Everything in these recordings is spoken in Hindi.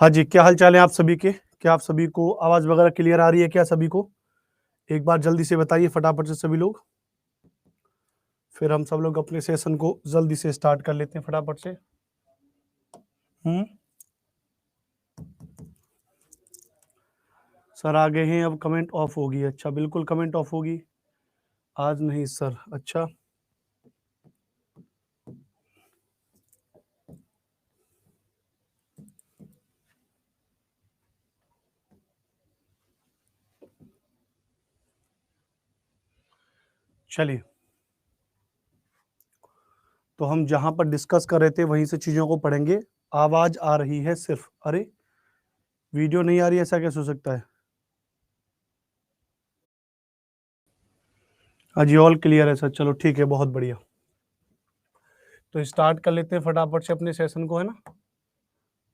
हाँ जी, क्या हाल चाल है आप सभी के? क्या आप सभी को आवाज़ वगैरह क्लियर आ रही है क्या सभी को? एक बार जल्दी से बताइए फटाफट से सभी लोग। फिर हम सब लोग अपने सेशन को जल्दी से स्टार्ट कर लेते हैं फटाफट से। सर आ गए हैं, अब कमेंट ऑफ होगी। अच्छा, बिल्कुल कमेंट ऑफ होगी। आज नहीं सर, अच्छा। चलिए, तो हम जहाँ पर डिस्कस कर रहे थे वहीं से चीज़ों को पढ़ेंगे। आवाज़ आ रही है सिर्फ, अरे वीडियो नहीं आ रही, ऐसा कैसे हो सकता है? हाँ जी, ऑल क्लियर है सर, चलो ठीक है, बहुत बढ़िया। तो स्टार्ट कर लेते हैं फटाफट से अपने सेशन को, है ना?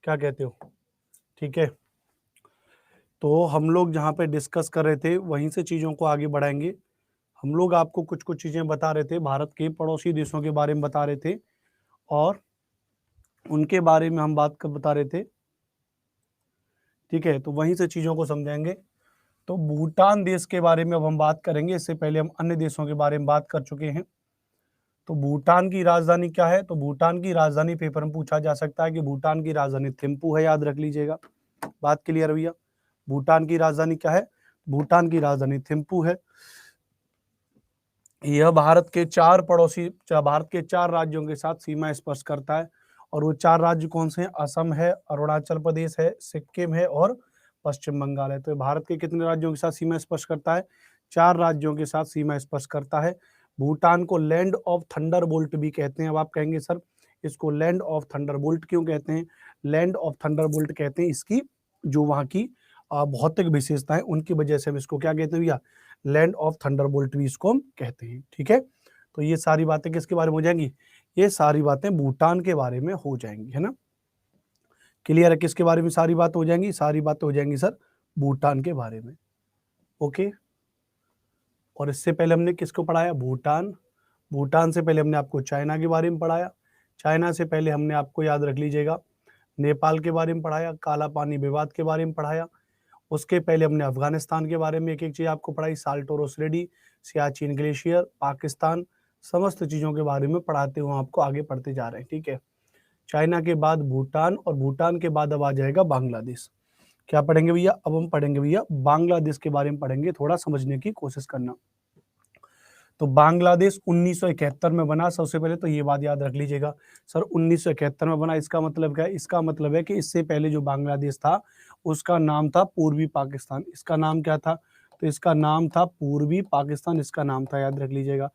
क्या कहते हो? ठीक है, तो हम लोग जहाँ पे डिस्कस कर रहे थे वहीं से चीज़ों को आगे बढ़ाएंगे। हम लोग आपको कुछ कुछ चीज़ें बता रहे थे, भारत के पड़ोसी देशों के बारे में बता रहे थे और उनके बारे में हम बात कर बता रहे थे। ठीक है, तो वहीं से चीज़ों को समझाएंगे। तो भूटान देश के बारे में अब हम बात करेंगे। इससे पहले हम अन्य देशों के बारे में बात कर चुके हैं। तो भूटान की राजधानी क्या है? तो भूटान की राजधानी पेपर में पूछा जा सकता है कि भूटान की राजधानी थिम्पू है, याद रख लीजिएगा। बात क्लियर भैया? भूटान की राजधानी क्या है? भूटान की राजधानी थिम्पू है। यह भारत के चार राज्यों के साथ सीमा स्पर्श करता है। और वो चार राज्य कौन से हैं? असम है, अरुणाचल प्रदेश है, सिक्किम है और पश्चिम बंगाल है। तो भारत के कितने राज्यों के साथ सीमा स्पर्श करता है? चार राज्यों के साथ सीमा स्पर्श करता है। भूटान को लैंड ऑफ थंडरबोल्ट भी कहते हैं। अब आप कहेंगे सर इसको लैंड ऑफ थंडरबोल्ट क्यों कहते हैं? लैंड ऑफ थंडरबोल्ट कहते हैं इसकी जो वहाँ की भौतिक विशेषता है उनकी वजह से हम इसको क्या कहते हैं भैया? लैंड ऑफ थंडरबोल्ट भी इसको हम कहते हैं। ठीक है, तो ये सारी बातें किसके बारे में हो जाएंगी? ये सारी बातें भूटान के बारे में हो जाएंगी, है ना? क्लियर है? किसके बारे में सारी बात हो जाएंगी? सारी बातें हो जाएंगी सर भूटान के बारे में। ओके, और इससे पहले हमने किसको पढ़ाया? भूटान। भूटान से पहले हमने आपको चाइना के बारे में पढ़ाया। चाइना से पहले हमने आपको याद रख लीजिएगा नेपाल के बारे में पढ़ाया, काला पानी विवाद के बारे में पढ़ाया। उसके पहले हमने अफगानिस्तान के बारे में एक एक चीज़ आपको पढ़ाई, साल्टोरोस रेडी, सियाचिन ग्लेशियर, पाकिस्तान, समस्त चीज़ों के बारे में पढ़ाते हुए आपको आगे पढ़ते जा रहे हैं। ठीक है, चाइना के बाद भूटान और भूटान के बाद अब आ जाएगा बांग्लादेश। क्या पढ़ेंगे भैया? अब हम पढ़ेंगे भैया बांग्लादेश के बारे में पढ़ेंगे, थोड़ा समझने की कोशिश करना। तो बांग्लादेश 1971 में बना। सबसे पहले तो ये बात याद रख लीजिएगा सर, 1971 में बना। इसका मतलब क्या है? इसका मतलब है कि इससे पहले जो बांग्लादेश था उसका नाम था पूर्वी पाकिस्तान। इसका नाम क्या था? तो इसका नाम था पूर्वी पाकिस्तान, इसका नाम था, याद रख लीजिएगा।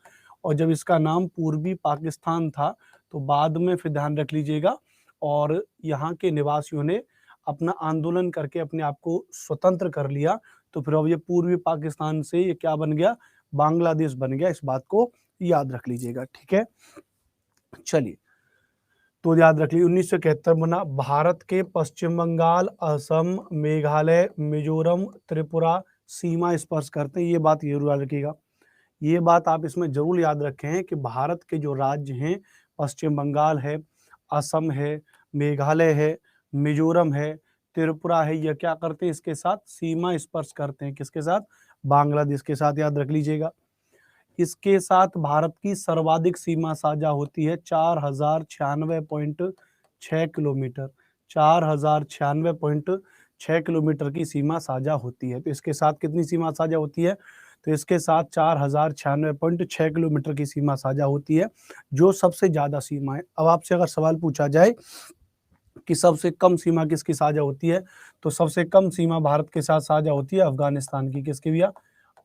और जब इसका नाम पूर्वी पाकिस्तान था तो बाद में फिर ध्यान रख लीजिएगा और यहाँ के निवासियों ने अपना आंदोलन करके अपने आप को स्वतंत्र कर लिया। तो फिर अब ये पूर्वी पाकिस्तान से ये क्या बन गया? बांग्लादेश बन गया। इस बात को याद रख लीजिएगा। ठीक है, चलिए, तो याद रख लीजिए 1971 बना। भारत के पश्चिम बंगाल, असम, मेघालय, मिजोरम, त्रिपुरा सीमा स्पर्श करते हैं। ये बात जरूर याद रखिएगा। ये बात आप इसमें जरूर याद रखें कि भारत के जो राज्य हैं, पश्चिम बंगाल है, असम है, मेघालय है, मिजोरम है, त्रिपुरा है, ये क्या करते हैं? इसके साथ सीमा स्पर्श करते हैं। किसके साथ? बांग्लादेश के साथ, याद रख लीजिएगा। इसके साथ भारत की सर्वाधिक सीमा साझा होती है 4096.6 किलोमीटर। 4096.6 किलोमीटर की सीमा साझा होती है। तो इसके साथ कितनी सीमा साझा होती है? तो इसके साथ 4096.6 किलोमीटर की सीमा साझा होती है, जो सबसे ज्यादा सीमा है। अब आपसे अगर सवाल पूछा जाए कि सबसे कम सीमा किसकी साझा होती है, तो सबसे कम सीमा भारत के साथ साझा होती है अफगानिस्तान की। किसकी भैया?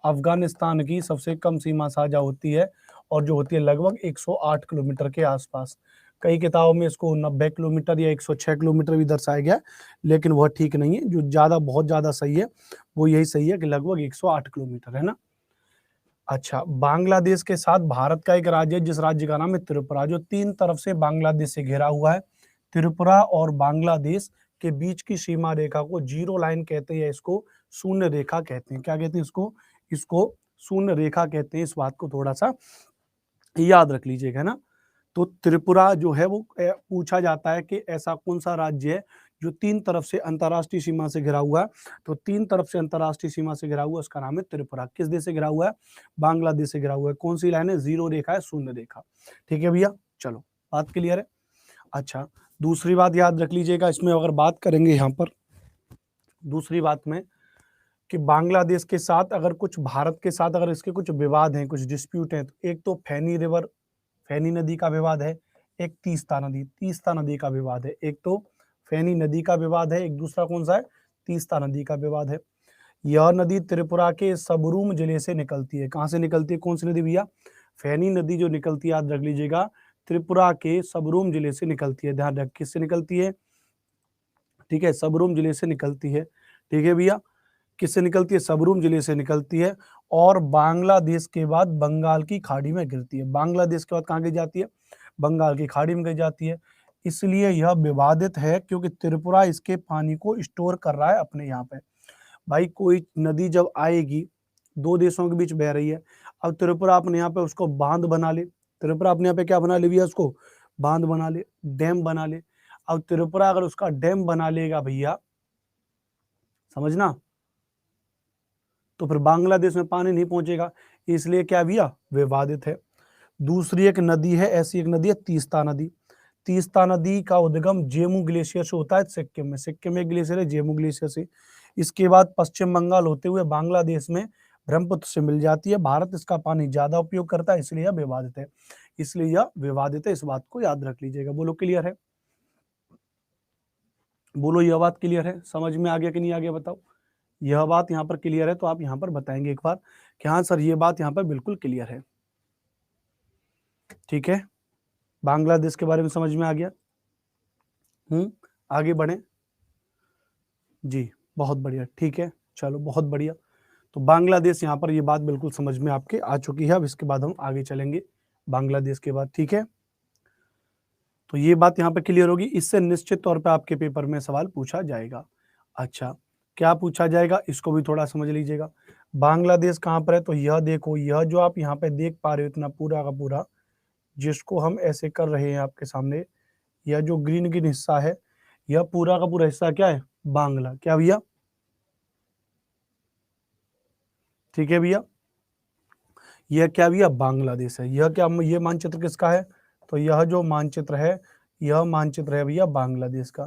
अफगानिस्तान की सबसे कम सीमा साझा होती है और जो होती है लगभग 108 किलोमीटर के आसपास। कई किताबों में इसको 90 किलोमीटर या 106 किलोमीटर भी दर्शाया गया, लेकिन वह ठीक नहीं है। जो ज़्यादा बहुत ज़्यादा सही है वो यही सही है कि लगभग 108 किलोमीटर, है ना? अच्छा, बांग्लादेश के साथ भारत का एक राज्य है जिस राज्य का नाम है त्रिपुरा, जो तीन तरफ से बांग्लादेश से घिरा हुआ है। त्रिपुरा और बांग्लादेश के बीच की सीमा रेखा को जीरो लाइन कहते हैं या इसको शून्य रेखा कहते हैं। क्या कहते हैं इसको? इसको शून्य रेखा कहते हैं। इस बात को थोड़ा सा याद रख लीजिएगा ना। तो त्रिपुरा जो है वो पूछा जाता है कि ऐसा कौन सा राज्य है जो 3 तरफ से अंतर्राष्ट्रीय सीमा से घिरा हुआ है, तो 3 तरफ से अंतर्राष्ट्रीय सीमा से घिरा हुआ है, उसका नाम है त्रिपुरा। किस देश से घिरा हुआ है? बांग्लादेश से घिरा हुआ है। कौन सी लाइन है? जीरो रेखा है, शून्य रेखा। ठीक है भैया, चलो बात क्लियर है। अच्छा, दूसरी बात याद रख लीजिएगा, इसमें अगर बात करेंगे यहाँ पर दूसरी बात में कि बांग्लादेश के साथ अगर कुछ भारत के साथ अगर इसके कुछ विवाद हैं, कुछ डिस्प्यूट हैं, तो एक तो फैनी रिवर, फैनी नदी का विवाद है, एक तीस्ता नदी, तीस्ता नदी का विवाद है। एक तो फैनी नदी का विवाद है, एक दूसरा कौन सा है? तीस्ता नदी का विवाद है। यह नदी त्रिपुरा के सबरूम जिले से निकलती है। कहाँ से निकलती है? कौन सी नदी भैया? फैनी नदी जो निकलती है, याद रख लीजिएगा, त्रिपुरा के सबरूम जिले से निकलती है। ध्यान रख, किससे निकलती है? ठीक है, सबरूम जिले से निकलती है। ठीक है भैया, किससे निकलती है? सबरूम जिले से निकलती है और बांग्लादेश के बाद बंगाल की खाड़ी में गिरती है। बांग्लादेश के बाद कहाँ गिर जाती है? बंगाल की खाड़ी में गिर जाती है। इसलिए यह विवादित है क्योंकि त्रिपुरा इसके पानी को स्टोर कर रहा है अपने यहाँ पे। भाई कोई नदी जब आएगी, दो देशों के बीच बह रही है, अब त्रिपुरा अपने यहाँ पे उसको बांध बना ले, त्रिपुरा अपने यहाँ पे क्या बना ले भैया? उसको बांध बना ले, डैम बना ले। अब त्रिपुरा अगर उसका डैम बना लेगा भैया, समझना, तो फिर बांग्लादेश में पानी नहीं पहुंचेगा, इसलिए क्या भैया? विवादित है। दूसरी एक नदी है, ऐसी एक नदी है तीस्ता नदी। तीस्ता नदी का उद्गम जेमू ग्लेशियर से होता है सिक्किम में। सिक्किम में ग्लेशियर है, जेमू ग्लेशियर से। इसके बाद पश्चिम बंगाल होते हुए बांग्लादेश में ब्रह्मपुत्र से मिल जाती है। भारत इसका पानी ज्यादा उपयोग करता है, इसलिए यह विवादित है। इसलिए यह विवादित है, इस बात को याद रख लीजिएगा। बोलो क्लियर है? बोलो यह बात क्लियर है? समझ में आ गया कि नहीं आ गया बताओ? यह बात यहाँ पर क्लियर है तो आप यहाँ पर बताएंगे एक बार कि हाँ सर ये बात यहाँ पर बिल्कुल क्लियर है। ठीक है, बांग्लादेश के बारे में समझ में आ गया। आगे बढ़े जी, बहुत बढ़िया। ठीक है, चलो बहुत बढ़िया। तो बांग्लादेश यहाँ पर ये बात बिल्कुल समझ में आपके आ चुकी है। अब इसके बाद हम आगे चलेंगे बांग्लादेश के बाद। ठीक है, तो ये बात यहाँ पर क्लियर होगी। इससे निश्चित तौर पे आपके पेपर में सवाल पूछा जाएगा। अच्छा, क्या पूछा जाएगा इसको भी थोड़ा समझ लीजिएगा। बांग्लादेश कहाँ पर है? तो यह देखो, यह जो आप यहाँ पे देख पा रहे हो इतना पूरा का पूरा, जिसको हम ऐसे कर रहे हैं आपके सामने, यह जो ग्रीन ग्रीन हिस्सा है, यह पूरा का पूरा हिस्सा क्या है? बांग्ला। क्या भैया? ठीक है भैया, यह क्या भैया? बांग्लादेश है। यह क्या, ये मानचित्र किसका है? तो यह जो मानचित्र है, यह मानचित्र है भैया बांग्लादेश का।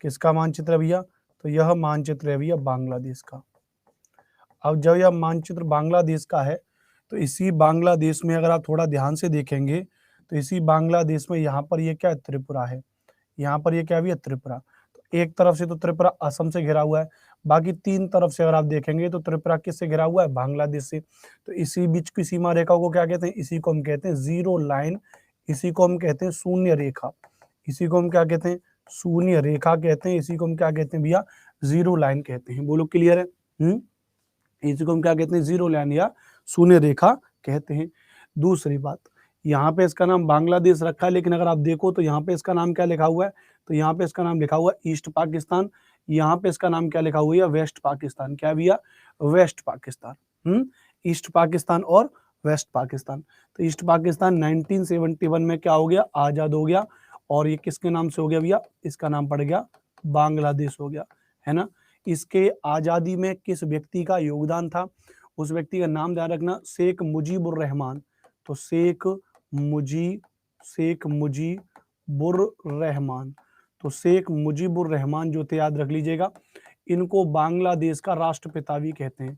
किसका मानचित्र है भैया? तो यह मानचित्र है भैया बांग्लादेश का। अब जब यह मानचित्र बांग्लादेश का है, तो इसी बांग्लादेश में अगर आप थोड़ा ध्यान से देखेंगे, तो इसी बांग्लादेश में यहाँ पर ये क्या है? त्रिपुरा है। यहाँ पर ये क्या भी है? त्रिपुरा। तो एक तरफ से तो त्रिपुरा असम से घिरा हुआ है, बाकी 3 तरफ से अगर आप देखेंगे तो त्रिपुरा किससे घिरा हुआ है? बांग्लादेश से। तो इसी बीच की सीमा रेखा को क्या कहते हैं? इसी को हम कहते हैं जीरो लाइन, इसी को हम कहते हैं शून्य रेखा। इसी को हम क्या कहते हैं? शून्य रेखा कहते हैं। इसी को हम क्या कहते हैं भैया? जीरो लाइन कहते हैं। बोलो क्लियर है? इसी को हम क्या कहते हैं? जीरो लाइन या शून्य रेखा कहते हैं। दूसरी बात, यहाँ पे इसका नाम बांग्लादेश रखा है, लेकिन अगर आप देखो तो यहाँ पे इसका नाम क्या लिखा हुआ है? तो यहाँ पे इसका नाम लिखा हुआ है ईस्ट पाकिस्तान। यहाँ पे इसका नाम क्या लिखा हुआ है? वेस्ट पाकिस्तान। क्या भैया? वेस्ट पाकिस्तान। ईस्ट पाकिस्तान और वेस्ट पाकिस्तान। तो ईस्ट पाकिस्तान 1971 में क्या हो गया? आजाद हो गया। और ये किसके नाम से हो गया भैया? इसका नाम पड़ गया बांग्लादेश हो गया, है ना। इसके आजादी में किस व्यक्ति का योगदान था? उस व्यक्ति का नाम ध्यान रखना, शेख मुजीबुर रहमान। तो शेख मुजीबुर रहमान, तो शेख मुजीबुर रहमान जो थे, याद रख लीजिएगा, इनको बांग्लादेश का राष्ट्रपिता भी कहते हैं।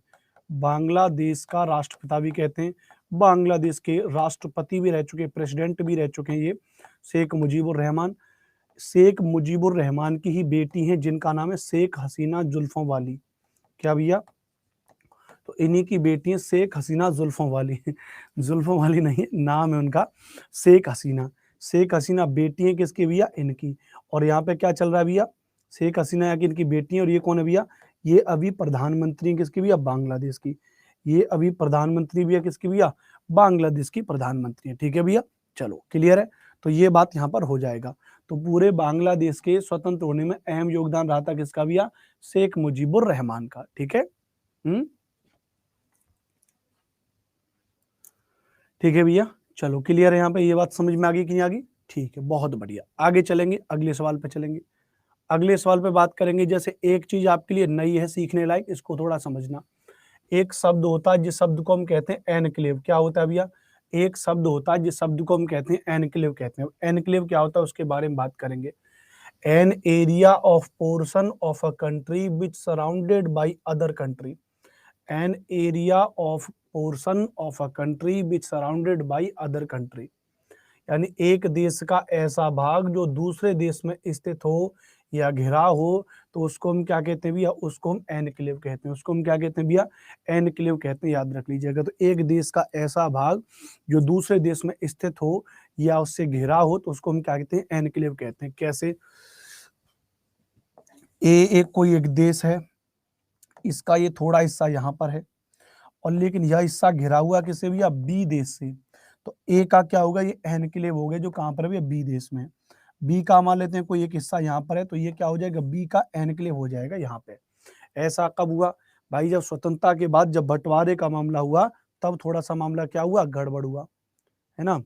बांग्लादेश का राष्ट्रपिता भी कहते हैं। बांग्लादेश के राष्ट्रपति भी रह चुके, प्रेसिडेंट भी रह चुके हैं ये शेख मुजीबुर रहमान। शेख मुजीबुर रहमान की ही बेटी हैं जिनका नाम है शेख हसीना जुल्फों वाली। क्या भैया? तो इन्हीं की बेटी है शेख हसीना जुल्फों वाली। जुल्फों वाली नहीं, नाम है उनका शेख हसीना। शेख हसीना बेटी है किसकी भैया? इनकी। और यहाँ पे क्या चल रहा है भैया? शेख हसीना यहाँ की इनकी बेटी है। और ये कौन है भैया? ये अभी प्रधानमंत्री किसकी भैया? बांग्लादेश की। ये अभी प्रधानमंत्री भैया किसकी भैया? बांग्लादेश की प्रधानमंत्री है। ठीक है भैया, चलो क्लियर है। तो ये बात यहाँ पर हो जाएगा। तो पूरे बांग्लादेश के स्वतंत्र होने में अहम योगदान रहा था किसका भैया? शेख मुजीबुर रहमान का। ठीक है, ठीक है भैया, चलो क्लियर है। यहाँ पे ये बात समझ में आ गई कि नहीं आ गई? ठीक है, बहुत बढ़िया। आगे चलेंगे, अगले सवाल पे चलेंगे। अगले सवाल पे बात करेंगे। जैसे एक चीज आपके लिए नई है, सीखने लायक, इसको थोड़ा समझना। एक शब्द होता है जिस शब्द को हम कहते हैं एनक्लेव। क्या होता है भैया? एक शब्द होता है जिस शब्द को हम कहते हैं एनक्लेव कहते हैं। एनक्लेव क्या होता है उसके बारे में बात करेंगे। An area of portion of a country which surrounded by other country. An area of portion of a country which surrounded by other country, यानी एक देश का ऐसा भाग जो दूसरे देश में स्थित हो या घिरा हो, तो उसको हम क्या कहते हैं भैया? उसको हम एनक्लेव कहते हैं। उसको हम क्या कहते हैं भैया? एनक्लेव कहते हैं, याद रख लीजिएगा। तो एक देश का ऐसा भाग जो दूसरे देश में स्थित हो या उससे घिरा हो, तो उसको हम क्या कहते हैं? एनक्लेव कहते हैं। कैसे? एक कोई एक देश है, इसका ये थोड़ा हिस्सा यहाँ पर है, और लेकिन यह हिस्सा घिरा हुआ किससे भैया? बी देश से। तो ए का क्या होगा? ये एनक्लेव हो गया, जो कहाँ पर है भैया? बी देश में। बी का मान लेते हैं कोई एक हिस्सा यहाँ पर है, तो ये क्या हो जाएगा? बी का एनक्लेव हो जाएगा यहाँ पे। ऐसा कब हुआ भाई? जब स्वतंत्रता के बाद जब बंटवारे का मामला हुआ, तब थोड़ा सा मामला क्या हुआ? गड़बड़ हुआ, है ना?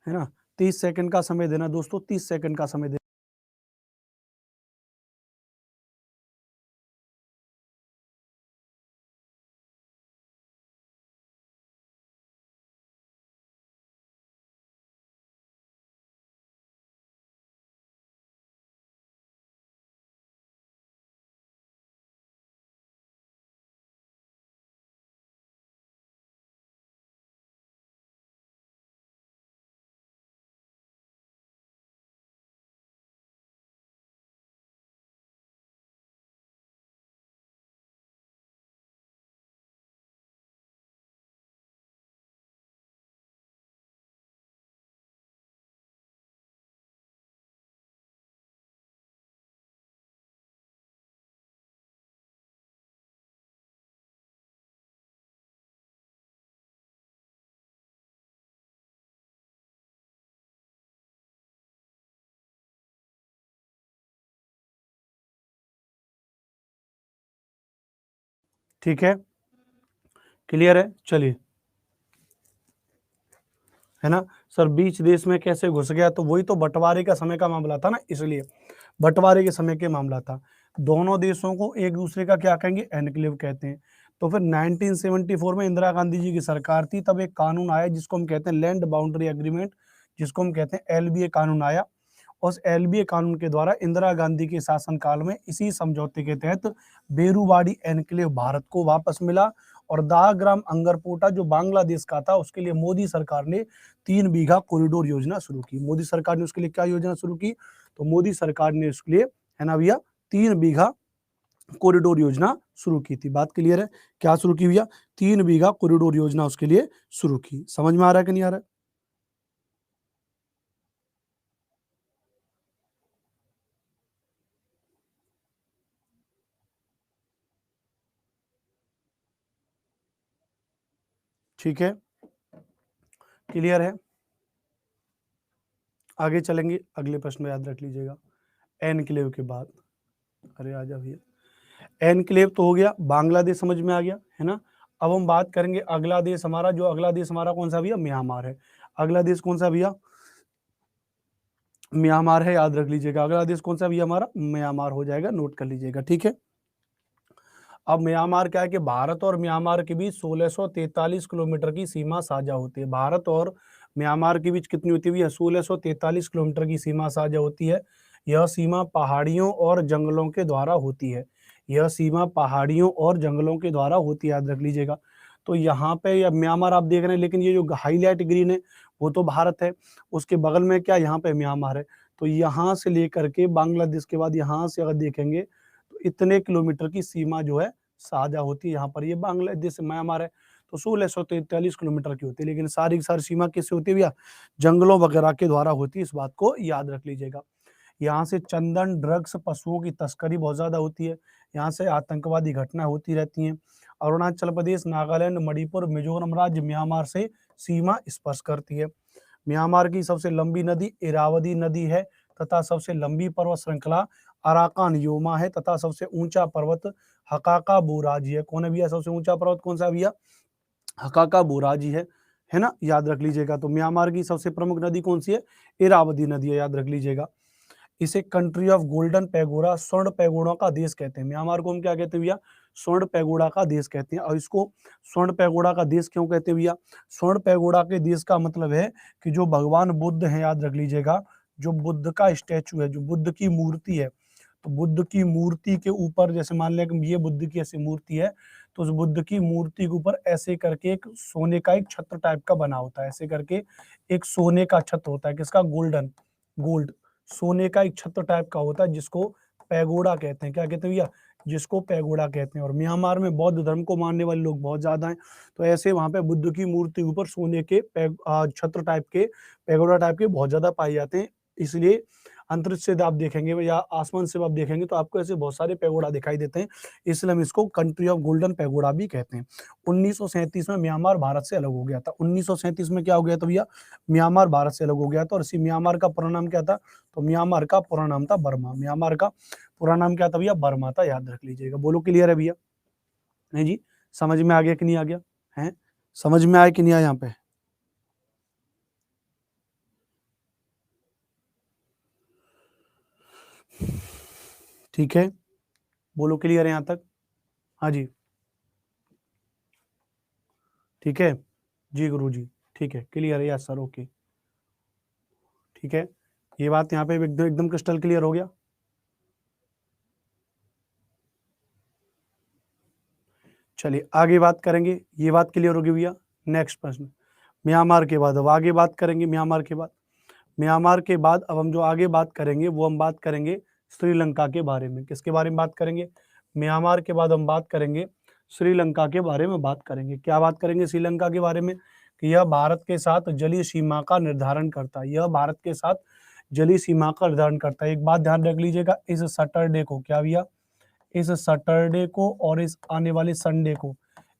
है ना? 30 सेकंड का समय देना दोस्तों, 30 सेकंड का समय देना। ठीक है, क्लियर है? चलिए, है ना सर, बीच देश में कैसे घुस गया? तो वही तो बंटवारे का समय का मामला था ना, इसलिए बंटवारे के समय के मामला था। दोनों देशों को एक दूसरे का क्या कहेंगे? एनक्लेव कहते हैं। तो फिर 1974 में इंदिरा गांधी जी की सरकार थी, तब एक कानून आया जिसको हम कहते हैं लैंड बाउंड्री एग्रीमेंट, जिसको हम कहते हैं एलबीए कानून आया। उस एलबीए कानून के द्वारा इंदिरा गांधी के शासनकाल में इसी समझौते के तहत बेरूवाड़ी एनक्लेव भारत को वापस मिला, और दाग्राम अंगरपोटा जो बांग्लादेश का था, उसके लिए मोदी सरकार ने 3 बीघा कॉरिडोर योजना शुरू की। मोदी सरकार ने उसके लिए क्या योजना शुरू की? तो मोदी सरकार ने उसके लिए, है ना भैया, 3 बीघा कॉरिडोर योजना शुरू की थी। बात क्लियर है? क्या शुरू की भैया? 3 बीघा कॉरिडोर योजना उसके लिए शुरू की। समझ में आ रहा है कि नहीं आ रहा है? ठीक है, क्लियर है? आगे चलेंगे, अगले प्रश्न में याद रख लीजिएगा। एनक्लेव के बाद, अरे आ जा भैया, एनक्लेव तो हो गया, बांग्लादेश समझ में आ गया, है ना? अब हम बात करेंगे अगला देश हमारा, जो अगला देश हमारा कौन सा भैया? म्यांमार है। अगला देश कौन सा भैया? म्यांमार है, याद रख लीजिएगा। अगला देश कौन सा भैया हमारा? म्यांमार हो जाएगा, नोट कर लीजिएगा, ठीक है। अब म्यांमार क्या है कि भारत और म्यांमार के बीच 1643 किलोमीटर की सीमा साझा होती है। भारत और म्यांमार के बीच कितनी होती है? 1643 किलोमीटर की सीमा साझा होती है। यह सीमा पहाड़ियों और जंगलों के द्वारा होती है। यह सीमा पहाड़ियों और जंगलों के द्वारा होती है, याद रख लीजिएगा। तो यहाँ पे या म्यांमार आप देख रहे हैं, लेकिन ये जो हाईलाइट ग्रीन है वो तो भारत है, उसके बगल में क्या? यहाँ पे म्यांमार है। तो यहाँ से लेकर के बांग्लादेश के बाद यहाँ से अगर देखेंगे तो इतने किलोमीटर की सीमा जो है साझा होती है। यहाँ पर ये बांग्लादेश म्यांमार है, तो 1643 किलोमीटर की होती है, लेकिन सारी की सारी सीमा किससे होती है भैया? जंगलों वगैरह के द्वारा होती है। इस बात को याद रख लीजिएगा। यहाँ से चंदन, ड्रग्स, पशुओं की तस्करी बहुत ज्यादा होती है। यहाँ से आतंकवादी घटना होती रहती हैं। अरुणाचल प्रदेश, नागालैंड, मणिपुर, मिजोरम राज्य म्यांमार से सीमा स्पर्श करती है। म्यांमार की सबसे लंबी नदी इरावदी नदी है, तथा सबसे लंबी पर्वत श्रृंखला अराकान योमा है, तथा सबसे ऊंचा पर्वत हकाका बोराजी है। कौन है भैया सबसे ऊंचा पर्वत? कौन सा भैया? हकाका बोराजी है ना, याद रख लीजिएगा। तो म्यांमार की सबसे प्रमुख नदी कौन सी है? इरावदी नदी है, याद रख लीजिएगा। इसे कंट्री ऑफ गोल्डन पैगोडा, स्वर्ण पैगोडा का देश कहते हैं। म्यांमार को हम क्या कहते हैं भैया? स्वर्ण पैगोडा का देश कहते हैं। और इसको स्वर्ण पैगोडा का देश क्यों कहते हैं भैया? स्वर्ण पैगोडा के देश का मतलब है कि जो भगवान बुद्ध हैं, याद रख लीजिएगा, जो बुद्ध का स्टैचू है, जो बुद्ध की मूर्ति है, तो बुद्ध की मूर्ति के ऊपर, जैसे मान लिया कि ये बुद्ध की ऐसी मूर्ति है, तो उस बुद्ध की मूर्ति के ऊपर ऐसे करके एक सोने का एक छत्र टाइप का बना होता है। ऐसे करके एक सोने का छत्र होता है, किसका? गोल्डन, गोल्ड, सोने का एक छत्र टाइप का होता है, जिसको पैगोडा कहते हैं। क्या कहते हैं भैया? जिसको पैगोडा कहते हैं। और म्यांमार में बौद्ध धर्म को मानने वाले लोग बहुत ज्यादा हैं, तो ऐसे वहां पे बुद्ध की मूर्ति के ऊपर सोने के छत्र टाइप के, पैगोडा टाइप के बहुत ज्यादा पाए जाते हैं। इसलिए अंतरिक्ष से आप देखेंगे या आसमान से आप देखेंगे तो आपको ऐसे बहुत सारे पैगोडा दिखाई देते हैं, इसलिए हम इसको कंट्री ऑफ गोल्डन पैगोडा भी कहते हैं। 1937 में म्यांमार भारत से अलग हो गया था। 1937 में क्या हो गया था भैया? म्यांमार भारत से अलग हो गया था। और इसी म्यांमार का पूरा नाम क्या था? तो म्यांमार का पूरा नाम था बर्मा। म्यांमार का पूरा नाम क्या था भैया? बर्मा था, याद रख लीजिएगा। बोलो क्लियर है भैया? नहीं जी, समझ में आ गया कि नहीं आ गया है? समझ में आया कि नहीं आया यहाँ पे? ठीक है, बोलो क्लियर है यहाँ तक? हाँ जी, ठीक है जी गुरु जी, ठीक है, क्लियर है, यस सर, ओके, ठीक है। ये बात यहाँ पे एकदम एकदम क्रिस्टल क्लियर हो गया। चलिए आगे बात करेंगे, ये बात क्लियर होगी भैया। नेक्स्ट प्रश्न, म्यांमार के बाद अब आगे बात करेंगे। म्यांमार के बाद अब हम जो आगे बात करेंगे वो हम बात करेंगे श्रीलंका के बारे में। किसके बारे में बात करेंगे? म्यांमार के बाद हम बात करेंगे श्रीलंका के बारे में बात करेंगे। क्या बात करेंगे श्रीलंका के बारे में? कि यह भारत के साथ जलीय सीमा का निर्धारण करता है। यह भारत के साथ जलीय सीमा का निर्धारण करता है। एक बात ध्यान रख लीजिएगा, इस सैटरडे को, क्या भैया? इस सैटरडे को और इस आने वाले संडे को,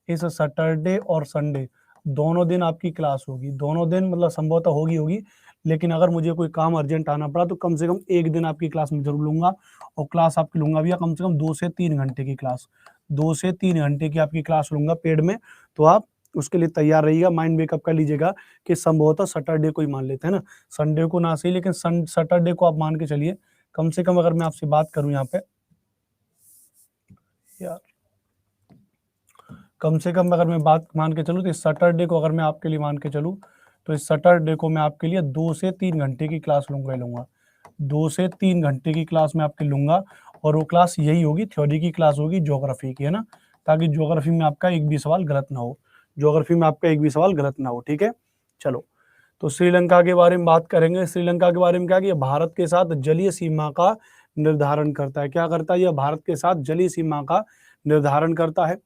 इस सैटरडे और संडे दोनों दिन आपकी क्लास होगी। दोनों दिन मतलब संभवतः होगी, लेकिन अगर मुझे कोई काम अर्जेंट आना पड़ा तो कम से कम एक दिन आपकी क्लास में जरूर लूंगा। और क्लास आपकी लूंगा भैया कम से कम 2 से 3 घंटे की क्लास, 2 से 3 घंटे की आपकी क्लास लूंगा पेड में। तो आप उसके लिए तैयार रहिएगा, माइंड मेकअप कर लीजिएगा कि संभवतः सैटरडे को ही मान लेते हैं ना, संडे को ना सही, लेकिन सैटरडे को आप मान के चलिए। कम से कम अगर मैं आपसे बात करूं यहाँ पे यार, कम से कम अगर मैं बात मान के चलूँ तो इस सैटरडे को अगर मैं आपके लिए मान के चलूँ तो इस सैटरडे को मैं आपके लिए 2 से 3 घंटे की क्लास लूंगा। 2 से 3 घंटे की क्लास मैं आपके लूंगा। और वो क्लास यही होगी, थ्योरी की क्लास होगी, ज्योग्राफी की, है ना, ताकि ज्योग्राफी में आपका एक भी सवाल गलत ना हो। ज्योग्राफी में आपका एक भी सवाल गलत ना हो, ठीक है। चलो, तो श्रीलंका के बारे में बात करेंगे। श्रीलंका के बारे में क्या कि भारत के साथ जलीय सीमा का निर्धारण करता है। क्या करता है? यह भारत के साथ जलीय सीमा का निर्धारण करता है।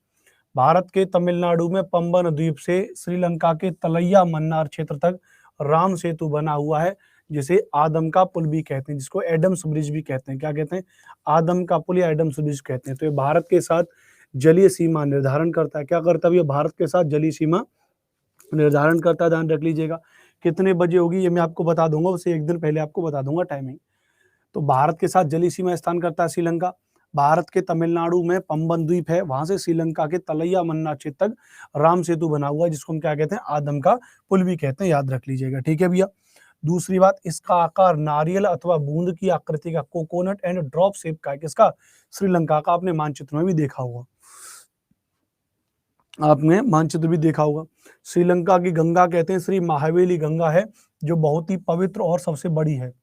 भारत के तमिलनाडु में पंबन द्वीप से श्रीलंका के तलैया मन्नार क्षेत्र तक राम सेतु बना हुआ है, जिसे आदम का पुल भी कहते हैं, जिसको एडम्स ब्रिज भी कहते हैं। क्या कहते हैं? आदम का पुल या एडम्स ब्रिज कहते हैं। तो ये भारत के साथ जलीय सीमा निर्धारण करता है। क्या करता है? ये भारत के साथ जलीय सीमा निर्धारण करता है, ध्यान रख लीजिएगा। कितने बजे होगी ये मैं आपको बता दूंगा, उसे एक दिन पहले आपको बता दूंगा टाइमिंग। तो भारत के साथ जलीय सीमा स्थान करता है श्रीलंका। भारत के तमिलनाडु में पंबन द्वीप है, वहां से श्रीलंका के तलैया मन्नार क्षेत्र तक राम सेतु बना हुआ है, जिसको हम क्या कहते हैं? आदम का पुल भी कहते हैं, याद रख लीजिएगा, ठीक है भैया। दूसरी बात, इसका आकार नारियल अथवा बूंद की आकृति का, कोकोनट एंड ड्रॉप शेप का है। किसका? श्रीलंका का। आपने मानचित्र में भी देखा होगा, आपने मानचित्र भी देखा होगा। श्रीलंका की गंगा कहते हैं श्री महावेली गंगा है, जो बहुत ही पवित्र और सबसे बड़ी है।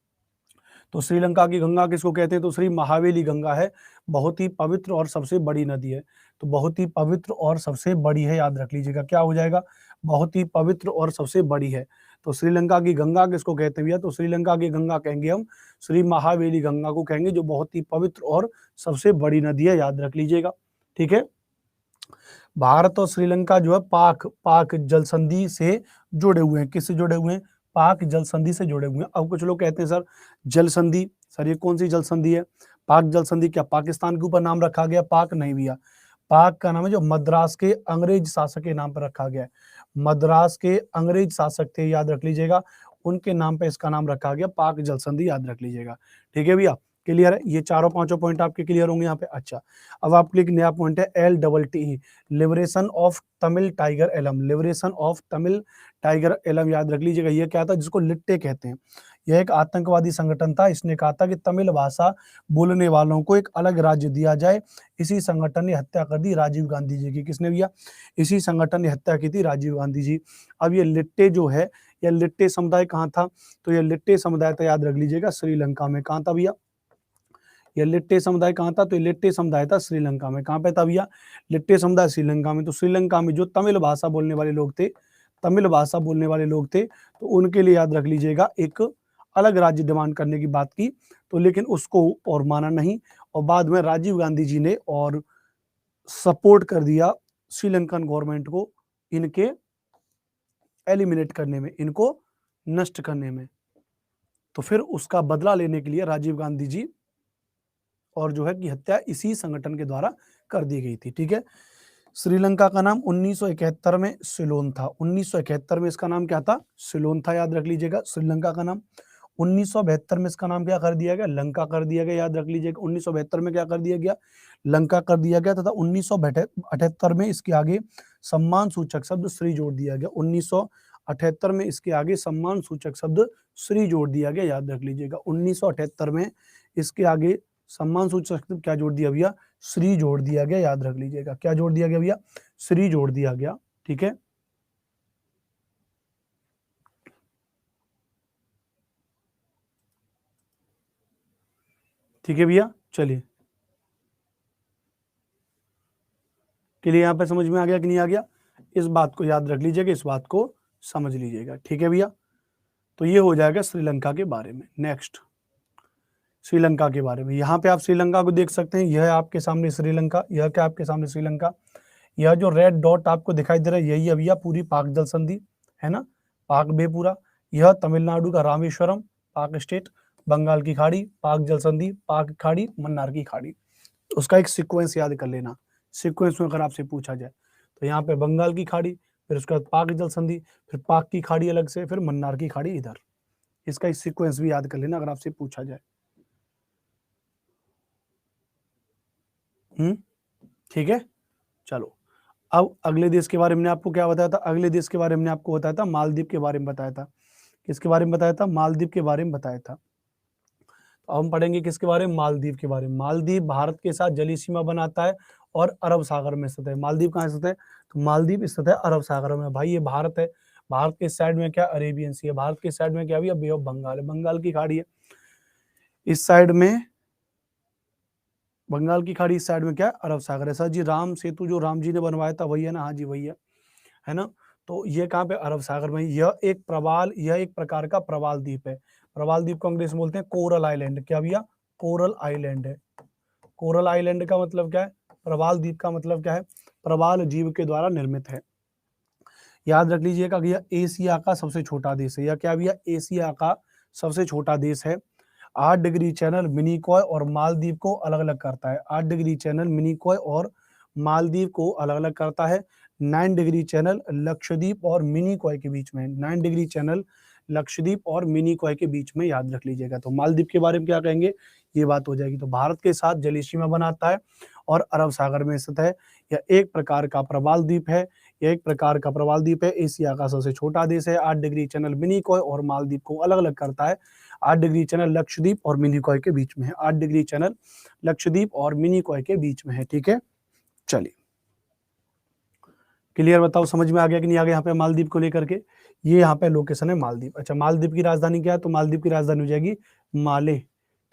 तो श्रीलंका की गंगा किसको कहते हैं? तो श्री महावेली गंगा है, बहुत ही पवित्र और सबसे बड़ी नदी है। तो बहुत ही पवित्र और सबसे बड़ी है, याद रख लीजिएगा, क्या हो जाएगा? बहुत ही पवित्र और सबसे बड़ी है। तो श्रीलंका की गंगा किसको कहते हैं भैया? तो श्रीलंका की गंगा कहेंगे हम श्री महावेली गंगा को कहेंगे, जो बहुत ही पवित्र और सबसे बड़ी नदी है, याद रख लीजिएगा, ठीक है। भारत और श्रीलंका जो है पाक पाक जल संधि से जुड़े हुए हैं। किससे जुड़े हुए हैं? पाक जल संधि से जुड़े हुए हैं। अब कुछ लोग कहते हैं सर जल संधि, सर ये कौन सी जल संधि है? पाक जल संधि। क्या पाकिस्तान के ऊपर नाम रखा गया? पाक नहीं भैया, पाक का नाम है जो मद्रास के अंग्रेज शासक के नाम पर रखा गया है। मद्रास के अंग्रेज शासक थे, याद रख लीजिएगा, उनके नाम पे इसका नाम रखा गया पाक जल संधि, याद रख लीजिएगा, ठीक है भैया। क्लियर है, ये चारों पांचों पॉइंट आपके क्लियर होंगे यहाँ पे। अच्छा, अब आपके लिए एक नया पॉइंट है LTTE, liberation of Tamil tiger Eelam, liberation of Tamil tiger Eelam, याद रख लीजिएगा। ये क्या था, जिसको लिट्टे कहते हैं, यह एक आतंकवादी संगठन था। इसने कहा था कि तमिल भाषा बोलने वालों को एक अलग राज्य दिया जाए। इसी संगठन ने हत्या कर दी राजीव गांधी जी की। किसने भैया, इसी संगठन ने हत्या की थी राजीव गांधी जी। अब ये लिट्टे जो है, यह लिट्टे समुदाय कहाँ था, तो यह लिट्टे समुदाय था, याद रख लीजिएगा, श्रीलंका में। कहाँ था भैया, ये लिट्टे समुदाय कहाँ था, तो ये लिट्टे समुदाय था श्रीलंका में। कहाँ पे था भैया, लिट्टे समुदाय श्रीलंका में। तो श्रीलंका में जो तमिल भाषा बोलने वाले लोग थे, तमिल भाषा बोलने वाले लोग थे, तो उनके लिए याद रख लीजिएगा एक अलग राज्य डिमांड करने की बात की, तो लेकिन उसको और माना नहीं, और बाद में राजीव गांधी जी ने और सपोर्ट कर दिया श्रीलंकन गवर्नमेंट को इनके एलिमिनेट करने में, इनको नष्ट करने में। तो फिर उसका बदला लेने के लिए राजीव गांधी जी और जो है कि हत्या इसी संगठन के द्वारा कर दी गई थी। ठीक है, श्रीलंका का नाम 1971 में सिलोन था। 1971 में इसका नाम क्या था, सिलोन था, याद रख लीजिएगा श्रीलंका का नाम। 1972 में इसका नाम क्या कर दिया गया, लंका कर दिया गया, याद रख लीजिएगा। 1972 में क्या कर दिया गया, लंका कर दिया गया, तथा 1978 में इसके आगे सम्मान सूचक शब्द श्री जोड़ दिया गया। 1978 में इसके आगे सम्मान सूचक शब्द श्री जोड़ दिया गया, याद रख लीजिएगा। 1978 में इसके आगे सम्मान सूचक शब्द क्या जोड़ दिया भैया, श्री जोड़ दिया गया, याद रख लीजिएगा। क्या जोड़ दिया गया भैया, श्री जोड़ दिया गया। ठीक है, ठीक है भैया, चलिए, के लिए यहाँ पे समझ में आ गया कि नहीं आ गया, इस बात को याद रख लीजिएगा, इस बात को समझ लीजिएगा। ठीक है भैया, तो ये हो जाएगा श्रीलंका के बारे में। नेक्स्ट, श्रीलंका के बारे में, यहाँ पे आप श्रीलंका को देख सकते हैं, यह आपके सामने श्रीलंका, यह क्या आपके सामने श्रीलंका, यह जो रेड डॉट आपको दिखाई दे रहा है, यही अभी पूरी पाक जल संधि है ना, पाक बे पूरा। यह तमिलनाडु का रामेश्वरम, पाक स्टेट, बंगाल की खाड़ी, पाक जल संधि, पाक खाड़ी, मन्नार की खाड़ी। उसका एक सीक्वेंस याद कर लेना, सीक्वेंस में अगर आपसे पूछा जाए तो यहाँ पे बंगाल की खाड़ी, फिर उसके बाद पाक जल संधि, फिर पाक की खाड़ी अलग से, फिर मन्नार की खाड़ी इधर। इसका एक सीक्वेंस भी याद कर लेना अगर आपसे पूछा जाए। ठीक है, चलो, अब अगले देश के बारे में आपको क्या बताया था, अगले देश के बारे में आपको बताया था मालदीव के बारे में बताया था। किसके बारे में बताया था, मालदीव के बारे में बताया था। तो हम पढ़ेंगे किसके बारे में, मालदीव के बारे में। मालदीव भारत के साथ जलीय सीमा बनाता है और अरब सागर में स्थित है। मालदीव कहाँ स्थित है, तो मालदीव स्थित है अरब सागर में। भाई ये भारत है, भारत के साइड में क्या अरेबियन सी है, भारत के साइड में क्या भी बे ऑफ बंगाल है, बंगाल की खाड़ी है। इस साइड में बंगाल की खाड़ी, इस साइड में क्या अरब सागर है। सर जी राम सेतु जो राम जी ने बनवाया था वही है ना, हाँ जी वही है ना। तो ये कहाँ पे, अरब सागर में। यह एक प्रवाल, यह एक प्रकार का प्रवाल द्वीप है। प्रवाल द्वीप को अंग्रेजी में बोलते हैं कोरल आइलैंड। क्या भैया, कोरल आइलैंड है। कोरल आइलैंड का मतलब क्या है, प्रवाल द्वीप का मतलब क्या है, प्रवाल जीव के द्वारा निर्मित है। याद रख लीजिएगा कि यह एशिया का सबसे छोटा देश है। यह क्या भैया, एशिया का सबसे छोटा देश है। 8 डिग्री चैनल, मिनिकॉय और मालदीव को अलग अलग करता है। 8 डिग्री चैनल मिनिकॉय और मालदीव को अलग अलग करता है। 9 डिग्री चैनल लक्षद्वीप और मिनिकॉय के बीच में, 9 डिग्री चैनल लक्षद्वीप और मिनिकॉय के बीच में, याद रख लीजिएगा। तो मालदीव के बारे में क्या कहेंगे, ये बात हो जाएगी। तो भारत के साथ जलीय सीमा बनाता है और अरब सागर में स्थित है। यह एक प्रकार का प्रवाल द्वीप है, यह एक प्रकार का प्रवाल द्वीप है। एशिया का सबसे छोटा देश है। 8 डिग्री चैनल मिनिकॉय और मालदीव को अलग अलग करता है। 8 डिग्री चैनल लक्षद्वीप और मिनिकॉय के बीच में है। 8 डिग्री चैनल लक्षद्वीप और मिनिकॉय के बीच में है। ठीक है, चलिए, क्लियर, बताओ समझ में आ गया कि नहीं आ गया यहाँ पे मालदीव को लेकर के। ये यहाँ पे लोकेशन है मालदीव। अच्छा, मालदीव की राजधानी क्या है, तो मालदीव की राजधानी हो जाएगी माले।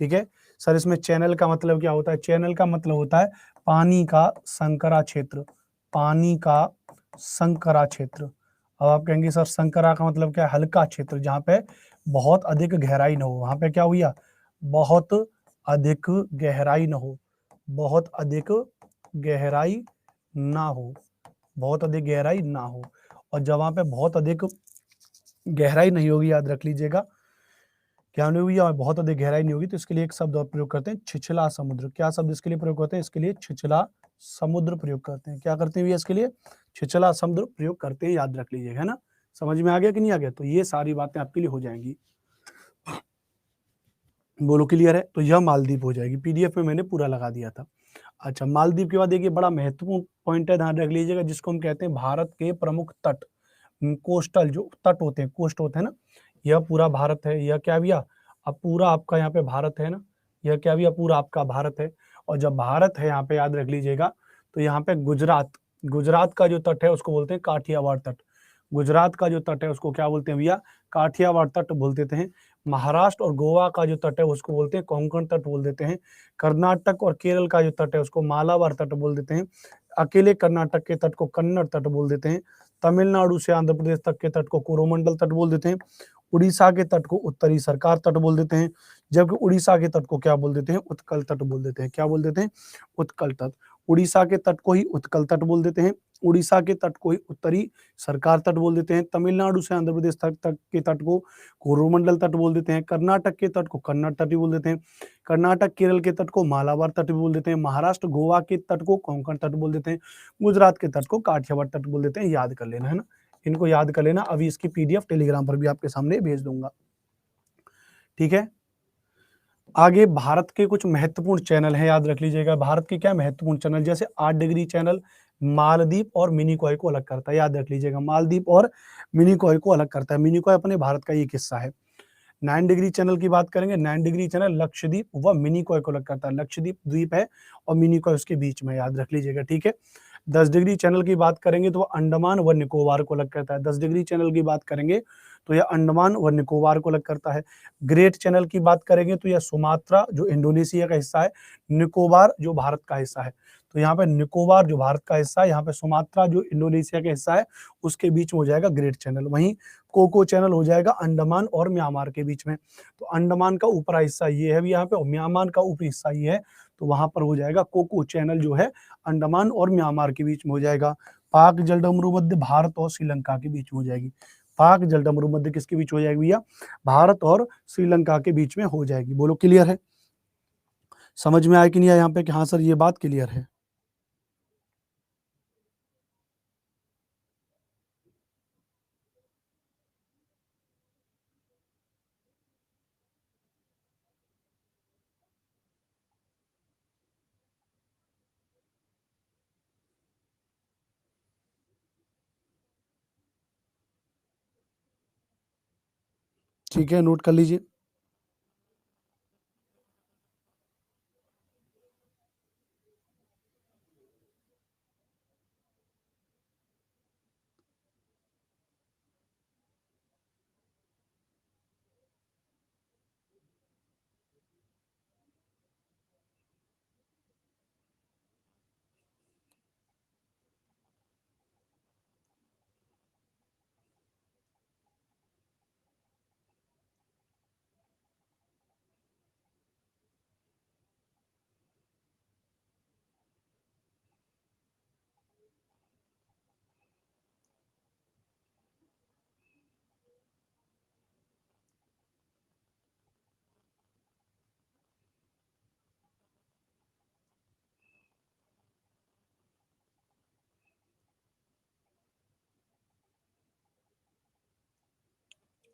ठीक है सर, इसमें चैनल का मतलब क्या होता है, चैनल का मतलब होता है पानी का संकरा क्षेत्र, पानी का संकरा क्षेत्र। अब आप कहेंगे सर संकरा का मतलब क्या है, हल्का क्षेत्र, जहाँ पे बहुत अधिक गहराई ना हो। वहां पे क्या हुआ, बहुत अधिक गहराई ना हो, बहुत अधिक गहराई ना हो, बहुत अधिक गहराई ना हो। और जब वहां पे बहुत अधिक गहराई नहीं होगी, याद रख लीजिएगा, क्या नहीं हुई, बहुत अधिक गहराई नहीं होगी, तो इसके लिए एक शब्द और प्रयोग करते हैं, छिछला समुद्र। क्या शब्द इसके लिए प्रयोग करते हैं, इसके लिए छिछला समुद्र प्रयोग करते हैं। क्या करते हैं भैया, इसके लिए छिछला समुद्र प्रयोग करते हैं, याद रख लीजिएगा, है ना। समझ में आ गया कि नहीं आ गया, तो ये सारी बातें आपके लिए हो जाएंगी। बोलो क्लियर है। तो यह मालदीव हो जाएगी, पीडीएफ में मैंने पूरा लगा दिया था। अच्छा, मालदीव के बाद देखिए बड़ा महत्वपूर्ण पॉइंट है, ध्यान रख लीजिएगा, जिसको हम कहते हैं भारत के प्रमुख तट, कोस्टल जो तट होते हैं, कोस्ट होते हैं ना, यह पूरा भारत है। यह क्या भैया, अब पूरा आपका यहाँ पे भारत है ना, यह क्या भैया, पूरा आपका भारत है। और जब भारत है यहाँ पे, याद रख लीजिएगा, तो यहाँ पे गुजरात, गुजरात का जो तट है उसको बोलते हैं काठियावाड़ तट। गुजरात का जो तट है उसको क्या बोलते हैं भैया, काठियावाड़ तट बोल देते हैं। महाराष्ट्र और गोवा का जो तट है उसको बोलते हैं कोंकण तट बोल देते हैं। कर्नाटक और केरल का जो तट है उसको मालाबार तट बोल देते हैं। अकेले कर्नाटक के तट को कन्नड़ तट बोल देते हैं। तमिलनाडु से आंध्र प्रदेश तक के तट को कोरोमंडल तट बोल देते हैं। उड़ीसा के तट को उत्तरी सरकार तट बोल देते हैं। जबकि उड़ीसा के तट को क्या बोल देते हैं, उत्कल तट बोल देते हैं। क्या बोल देते हैं, उत्कल तट। उड़ीसा के तट को ही उत्कल तट बोल देते हैं। उड़ीसा के तट को ही उत्तरी सरकार तट बोल देते हैं। तमिलनाडु से आंध्र प्रदेश तक के तट को कोरोमंडल तट बोल देते हैं। कर्नाटक के तट को कन्नड़ तट भी बोल देते हैं। कर्नाटक केरल के तट को मालाबार तट भी बोल देते हैं। महाराष्ट्र गोवा के तट को कोंकण तट बोल देते हैं। गुजरात के तट को काठियावाड़ तट बोल देते हैं। याद कर लेना है ना, इनको याद कर लेना। अभी इसकी पीडीएफ टेलीग्राम पर भी आपके सामने भेज दूंगा, ठीक है। आगे भारत के कुछ महत्वपूर्ण चैनल हैं, याद रख लीजिएगा। भारत के क्या महत्वपूर्ण चैनल, जैसे 8 डिग्री चैनल मालदीव और मिनिकॉय को अलग करता है, याद रख लीजिएगा, मालदीव और मिनिकॉय को अलग करता है। मिनिकॉय अपने भारत का एक हिस्सा है। 9 डिग्री चैनल की बात करेंगे, 9 डिग्री चैनल लक्षद्वीप व मिनिकॉय को अलग करता है। लक्षद्वीप द्वीप है और मिनिकॉय उसके बीच में, याद रख लीजिएगा, ठीक है। 10 डिग्री चैनल की बात करेंगे तो वह अंडमान व निकोबार को अलग करता है। 10 डिग्री चैनल की बात करेंगे तो यह अंडमान व निकोबार को अलग करता है। ग्रेट चैनल की बात करेंगे तो यह सुमात्रा जो इंडोनेशिया का हिस्सा है, निकोबार जो भारत का हिस्सा है। तो यहाँ पे निकोबार जो भारत का हिस्सा है, यहाँ पे सुमात्रा जो इंडोनेशिया का हिस्सा है, उसके बीच में हो जाएगा ग्रेट चैनल। वहीं कोको चैनल हो जाएगा अंडमान और म्यांमार के बीच में। तो अंडमान का ऊपरी हिस्सा ये है यहाँ पे और म्यांमार का ऊपरी हिस्सा ये है, तो वहां पर हो जाएगा कोको चैनल जो है अंडमान और म्यांमार के बीच में हो जाएगा। पाक जलडमरू मध्य भारत और श्रीलंका के बीच में हो जाएगी। पाक जलडमरू मध्य किसके बीच हो जाएगी भैया, भारत और श्रीलंका के बीच में हो जाएगी। बोलो क्लियर है, समझ में आया कि नहीं आया यहाँ पे कि हाँ सर ये बात क्लियर है। ठीक है, नोट कर लीजिए।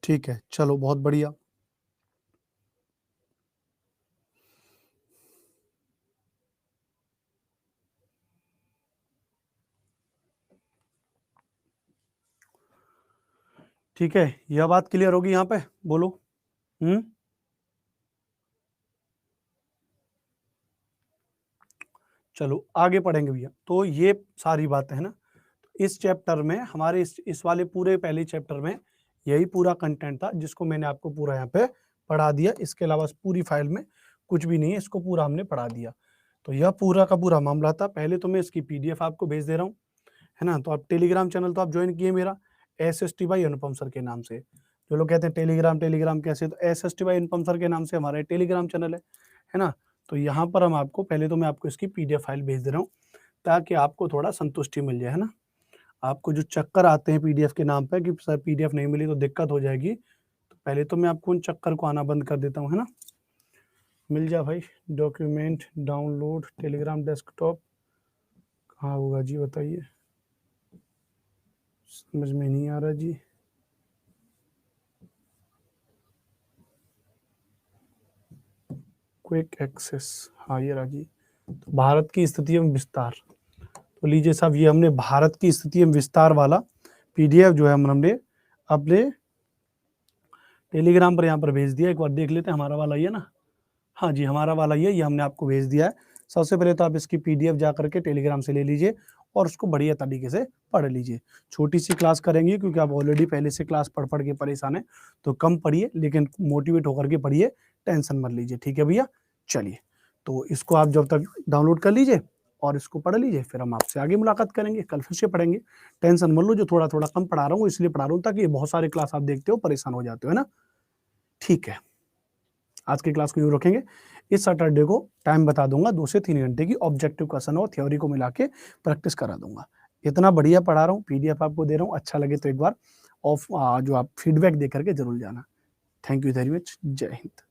ठीक है, चलो बहुत बढ़िया। ठीक है, यह बात क्लियर होगी यहाँ पे, बोलो। हम्म, चलो आगे पढ़ेंगे भैया। तो ये सारी बातें है ना, इस चैप्टर में हमारे इस वाले पूरे पहले चैप्टर में यही पूरा कंटेंट था, जिसको मैंने आपको पूरा यहाँ पे पढ़ा दिया। इसके अलावा पूरी फाइल में कुछ भी नहीं है, इसको पूरा हमने पढ़ा दिया। तो यह पूरा का पूरा मामला था। पहले तो मैं इसकी पीडीएफ आपको भेज दे रहा हूँ, है ना। तो आप टेलीग्राम चैनल तो आप ज्वाइन किए मेरा, SST बाई अनुपम सर के नाम से। जो लोग कहते हैं टेलीग्राम टेलीग्राम कैसे, तो SST बाई अनुपम सर के नाम से हमारा टेलीग्राम चैनल है ना। तो यहाँ पर हम आपको पहले तो मैं आपको इसकी पीडीएफ फाइल भेज दे रहा हूँ, ताकि आपको थोड़ा संतुष्टि मिल जाए, है ना। आपको जो चक्कर आते हैं पीडीएफ के नाम पे कि सर पीडीएफ नहीं मिली तो दिक्कत हो जाएगी, तो पहले तो मैं आपको उन चक्कर को आना बंद कर देता हूँ, है ना। मिल जा भाई, डॉक्यूमेंट डाउनलोड टेलीग्राम डेस्कटॉप कहाँ होगा जी, बताइए, समझ में नहीं आ रहा जी। क्विक एक्सेस, हाँ ये राजी। तो भारत की स्थिति एवं विस्तार, तो लीजिए साहब ये हमने भारत की स्थिति एवं विस्तार वाला पीडीएफ जो है हमने अपने टेलीग्राम पर यहाँ पर भेज दिया। एक बार देख लेते हैं, हमारा वाला ये ना, हाँ जी हमारा वाला ये हमने आपको भेज दिया है। सबसे पहले तो आप इसकी पीडीएफ जा करके टेलीग्राम से ले लीजिए और उसको बढ़िया तरीके से पढ़ लीजिए। छोटी सी क्लास करेंगे क्योंकि आप ऑलरेडी पहले से क्लास पढ़ पढ़ के परेशान है, तो कम पढ़िए लेकिन मोटिवेट होकर के पढ़िए, टेंशन मत लीजिए, ठीक है भैया। चलिए, तो इसको आप जब तक डाउनलोड कर लीजिए और इसको पढ़ लीजिए, फिर हम आपसे आगे मुलाकात करेंगे, कल फिर से पढ़ेंगे। टेंशन मत लो, जो थोड़ा थोड़ा कम पढ़ा रहा हूँ इसलिए पढ़ा रहा हूँ ताकि बहुत सारे क्लास आप देखते हो परेशान हो जाते हो, है ना। ठीक है, आज की क्लास को यूँ रखेंगे। इस सैटरडे को टाइम बता दूंगा, 2 से 3 घंटे की ऑब्जेक्टिव क्वेश्चन और थ्योरी को मिला के प्रैक्टिस करा दूंगा। इतना बढ़िया पढ़ा रहा हूँ, पीडीएफ आपको दे रहा हूँ, अच्छा लगे तो एक बार ऑफ जो आप फीडबैक दे करके जरूर जाना। थैंक यू वेरी मच, जय हिंद।